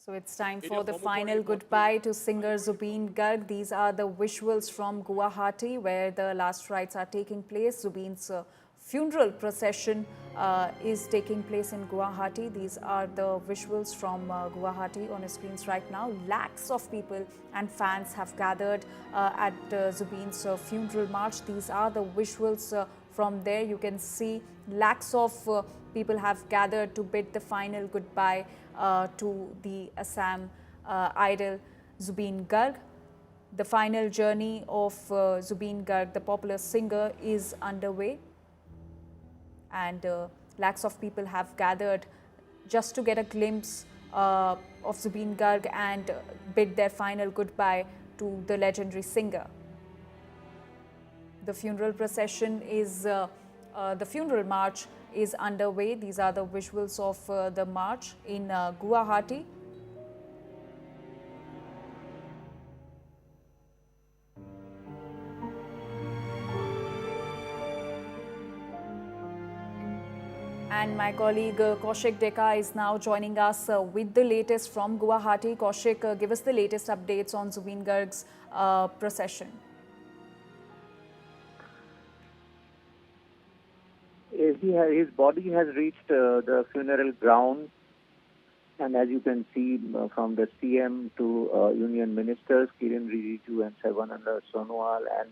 So it's time for the final goodbye to singer Zubeen Garg. These are the visuals from Guwahati, where the last rites are taking place. Zubeen's funeral procession is taking place in Guwahati. These are the visuals from Guwahati on your screens right now. Lakhs of people and fans have gathered at Zubeen's funeral march. These are the visuals from there. You can see lakhs of people have gathered to bid the final goodbye to the Assam idol Zubeen Garg. The final journey of Zubeen Garg, the popular singer, is underway, and lakhs of people have gathered just to get a glimpse of Zubeen Garg and bid their final goodbye to the legendary singer. The funeral procession is, the funeral march is underway. These are the visuals of the march in Guwahati. And my colleague Kaushik Deka is now joining us with the latest from Guwahati. Kaushik, give us the latest updates on Zubeen Garg's procession. His body has reached the funeral ground, and as you can see from the CM to Union Ministers, Kiren Rijiju and Sarvananda Sonowal, and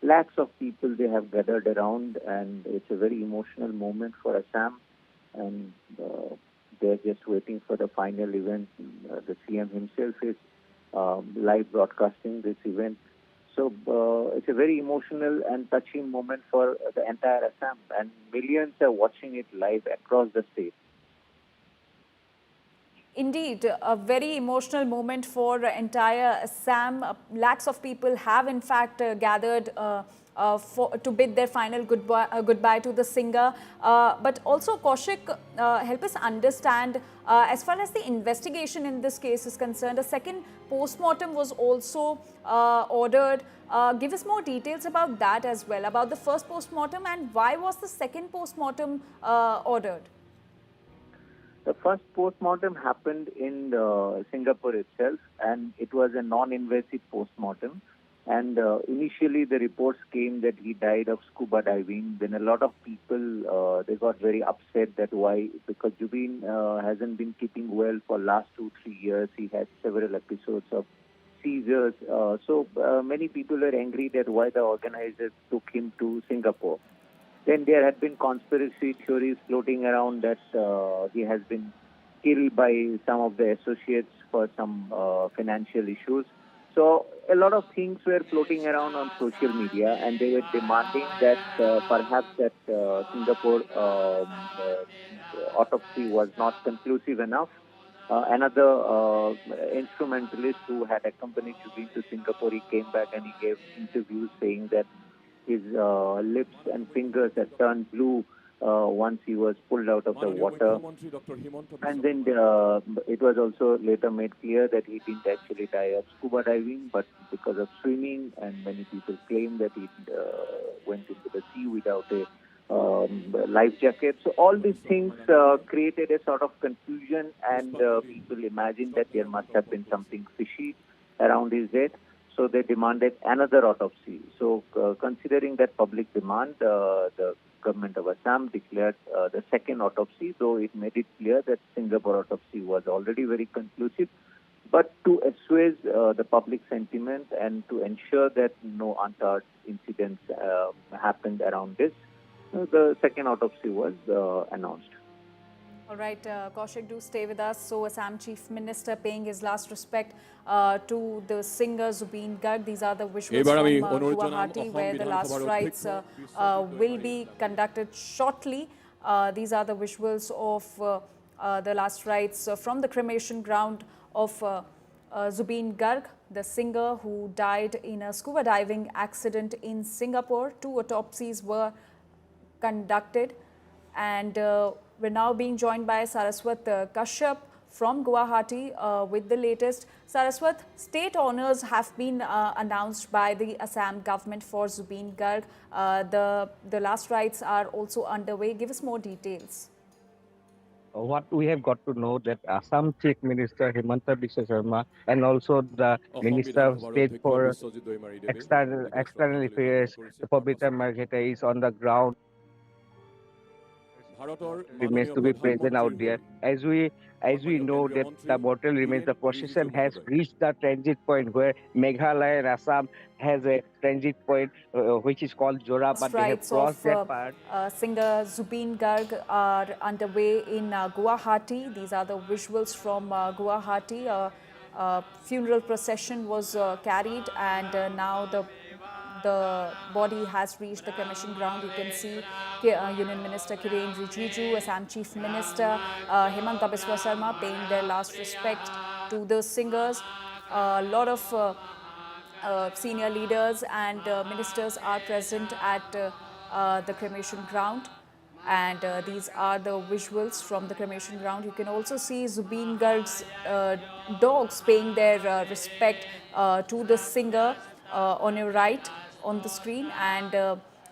lakhs of people, they have gathered around, and it's a very emotional moment for Assam, and they're just waiting for the final event. The CM himself is live broadcasting this event. So it's a very emotional and touching moment for the entire Assam, and millions are watching it live across the state. Indeed, a very emotional moment for entire Assam. Lakhs of people have in fact gathered to bid their final goodbye to the singer. But also, Kaushik, help us understand, as far as the investigation in this case is concerned, a second post-mortem was also ordered. Give us more details about that as well, about the first post-mortem, and why was the second post-mortem ordered? The first post-mortem happened in Singapore itself, and it was a non-invasive post-mortem. And initially the reports came that he died of scuba diving. Then a lot of people, they got very upset that why, because Zubeen hasn't been keeping well for last 2-3 years. He had several episodes of seizures. So many people were angry that why the organizers took him to Singapore. Then there had been conspiracy theories floating around that he has been killed by some of the associates for some financial issues. So a lot of things were floating around on social media, and they were demanding that perhaps that Singapore autopsy was not conclusive enough. Another instrumentalist who had accompanied Zubeen to Singapore, he came back and he gave interviews saying that his lips and fingers had turned blue once he was pulled out of the water. And then it was also later made clear that he didn't actually die of scuba diving, but because of swimming, and many people claim that he went into the sea without a life jacket. So all these things created a sort of confusion, and people imagined that there must have been something fishy around his death. So they demanded another autopsy. So considering that public demand, the government of Assam declared the second autopsy, though it made it clear that Singapore autopsy was already very conclusive. But to assuage the public sentiment and to ensure that no untoward incidents happened around this, the second autopsy was announced. All right, Kaushik, do stay with us. So, Assam Chief Minister paying his last respect to the singer Zubeen Garg. These are the visuals from Guwahati, where the last rites will be conducted shortly. These are the visuals of the last rites from the cremation ground of Zubeen Garg, the singer who died in a scuba diving accident in Singapore. 2 autopsies were conducted, and we're now being joined by Saraswat Kashyap from Guwahati with the latest. Saraswat, state honours have been announced by the Assam government for Zubeen Garg. The last rites are also underway. Give us more details. what we have got to know that Assam Chief Minister Himanta Biswa Sharma and also the Assam Minister of বিধানসভাৰ State অধ্যক্ষ for Biswajit Daimari দেৱে External Affairs, Pabita Margheta is on the ground, ভাৰতৰ remains মাননীয় to be present out প্ৰধানমন্ত্ৰীৰ there. হৈ As we know that the mortal remains, the procession has reached the transit point where Meghalaya and Assam has a transit point which is called Jora, but they have Rites of crossed that part. singer Zubeen Garg are underway in Guwahati. These are the visuals from Guwahati. Funeral procession was carried, and now the body has reached the cremation ground. You can see Union Minister Kiren Rijiju, Assam Chief Minister Himanta Biswa Sharma paying their last respect to the singers. A lot of senior leaders and ministers are present at the cremation ground. And these are the visuals from the cremation ground. You can also see Zubeen Garg's dogs paying their respect to the singer on your right on the screen. And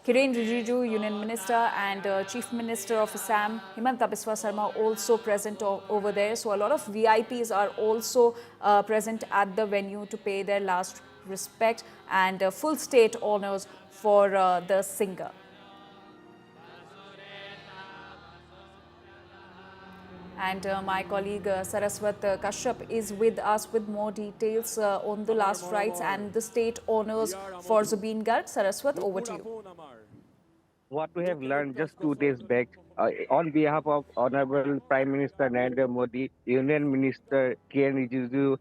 Kiren Rijiju, Union Minister, and Chief Minister of Assam, Himanta Biswa Sharma, also present over there. So a lot of VIPs are also present at the venue to pay their last respect and full state honors for the singer. And my colleague Saraswat Kashyap is with us with more details on the last rites and the state honors for Zubeen Garg. Saraswat, over to you. What we have learned just 2 days back, on behalf of Honorable Prime Minister Narendra Modi, Union Minister Kiren Rijiju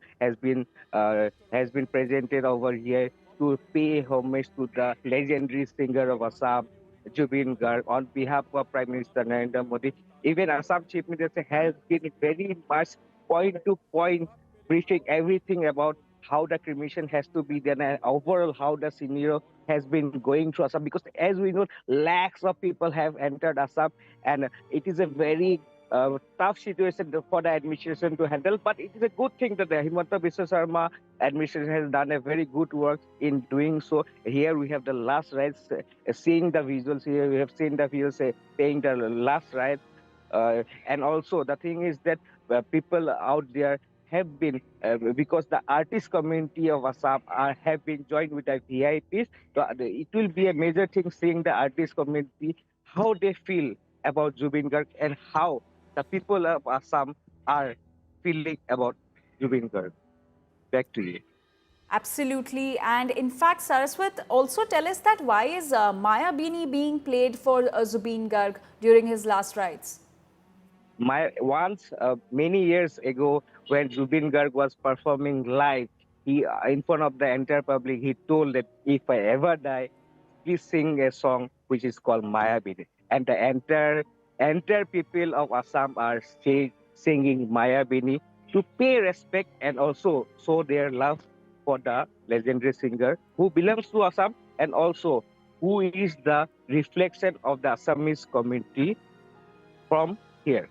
has been presented over here to pay homage to the legendary singer of Assam, Zubin Garg, on behalf of Prime Minister Narendra Modi. Even Assam Chief Minister has been very much point to point briefing everything about how the cremation has to be done and overall how the scenario has been going through Assam, because as we know, lakhs of people have entered Assam, and it is a very tough situation for the administration to handle. But it is a good thing that the Himanta Biswa Sharma administration has done a very good work in doing so. Here we have the last rites, seeing the visuals here, we have seen the visuals paying the last rites. And also the thing is that people out there have been, because the artist community of Assam have been joined with the VIPs. So it will be a major thing seeing the artist community, how they feel about Zubin Garg and how the people of Assam are feeling about Zubin Garg. Back to you. Absolutely. And in fact, Saraswat, also tell us that why is Maya Bini being played for Zubeen Garg during his last rites? Once many years ago, when Zubin Garg was performing live, he in front of the entire public, he told that if I ever die, please sing a song which is called Maya Bini. And the entire people of Assam are singing Maya Bini to pay respect and also show their love for the legendary singer who belongs to Assam and also who is the reflection of the Assamese community from here.